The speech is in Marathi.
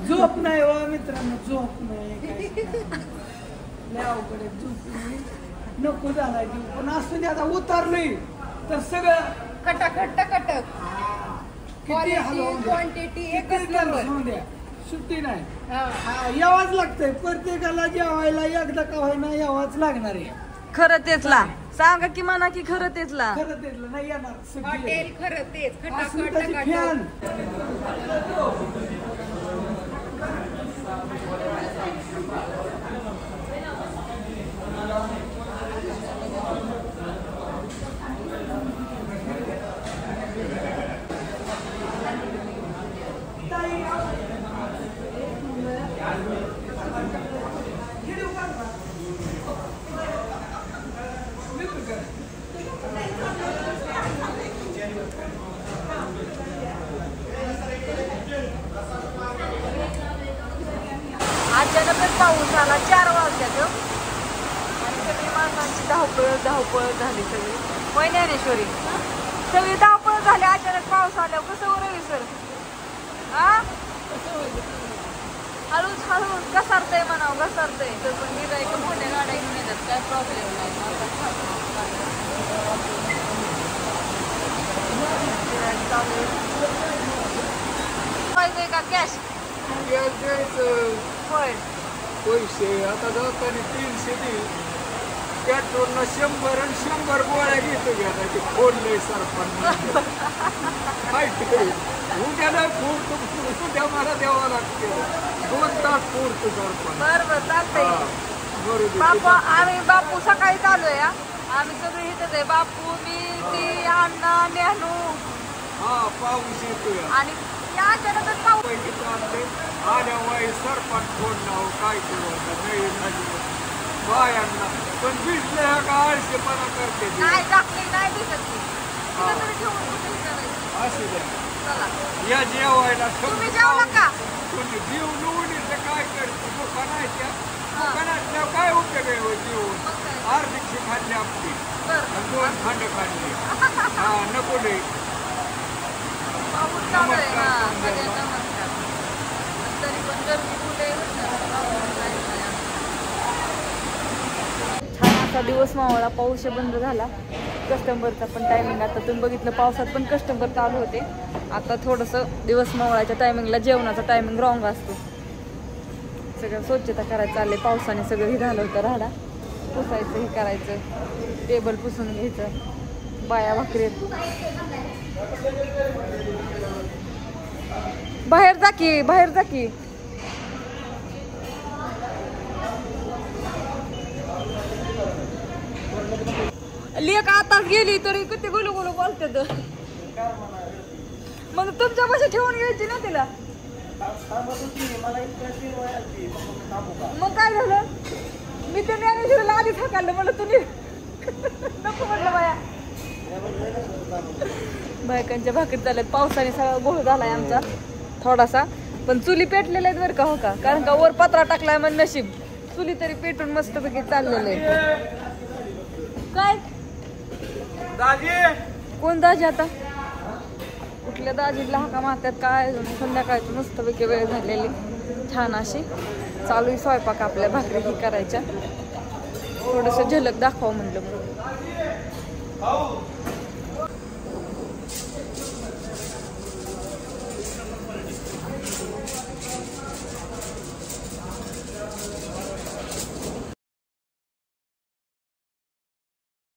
झोप नाही हो मित्रांनो, झोप नाही. लय अवघड आहे, झोप नाही. नको झालाय जीव, पण असू दे आता उतारलोय तर सगळं खटाखट टकाटक. किती हलवून क्वांटिटी एकच द्या, सुट्टी नाही. यावाच लागतंय प्रत्येकाला, जेवायला एकदा का होईना यावाच लागणार आहे. खरं तेचला सांगा की म्हणा की खरं तेचला. खरं तेच नाही येणार हॉटेल, खरं तेच खटाखट फॅन. टकाटक. अचानकच पाऊस आला 4 वाजल्यात आणि सगळी माणसांची धावपळ झाली सगळी. होय ज्ञानेश्वरी, सगळी धावपळ झाली अचानक पाऊस आल्यावर. कसं रवी सर? हळूच हळूच घसरतंय म्हणावं, घसरतंय. तर पण गिरायक मोठ्या गाड्या घेऊन येतात, काय प्रॉब्लेम नाही. पाहिजे का कॅश? होय पैसे आता जाताना 300 दे, पेट्रोलला 100 आणि 100 गोळ्या घेतो घ्या. ते फोडलंय सरपंच. उद्याला उद्या मला द्यावा लागते 2 तास पुरतो सरपंच. बरं चालतंय. बापू आम्ही बापू सकाळी चालू आहे. आम्ही सगळे इथेच आहे. बापू, मी, ती, अण्णा, नेहरू. पाऊस येतोय आणि अचानकच पाऊस. आल्या वाई सरपंच फोन नाव काय केलं नाही झाली बायांना. पण दिसले का आळशेपणा करते. नाही टाकली नाही दिसत ती. असू द्या, चला या जेवायला. तुम्ही जेवला का? तुम्ही जीव निवडीचं काय करते दुकानाच्या दुकानातल्या काय उपयोग आहे? जीवन आर्थिकशी खाल्ली आपली, 2 खंड खाल्ली. नको नाही. पाऊस चालू आहे. नमस्कार. तरी पण गर्दी कुठे छान असा दिवस मावळा. पाऊस बंद झाला. कस्टमरचा पण टायमिंग आता तुम्ही बघितलं, पावसात पण कस्टमर चालू होते. आता थोडंसं दिवस मावळाच्या टायमिंगला जेवणाचा टायमिंग रॉंग असतो. सगळं स्वच्छता करायचं चाललंय. पावसाने सगळं हे झालं होतं, राडा पुसायचं, हे करायचं, टेबल पुसून घ्यायचं. बाया भाकरी बाहेर जा की, बाहेर जा की. लेक आताच गेली तरी किती गुलू गुलू बोलतात. मग तुमच्या पाशी ठेवून घ्यायची ना तिला. मग काय झालं? मी ते ज्ञानेश्वरीला आधीच हाकाललं, म्हणलं तुम्ही नको म्हटलं बाया. बायकांच्या भाकरी चालल्यात. पावसाने सगळा गोळ झालाय आमचा थोडासा, पण चुली पेटलेल्या आहेत बरं का. हो का? कारण का वर पत्रा टाकलाय मग नशीब. चुली तरी पेटून मस्तपैकी चाललेलं आहे. काय दाजी? कोण दाजी? आता कुठल्या दाजीला हाका मारतात काय? संध्याकाळची मस्तपैकी वेळ झालेली छान अशी. चालू आहे स्वयंपाक आपल्या, भाकरी ही करायच्या. थोडंसं झलक दाखवा म्हणलं.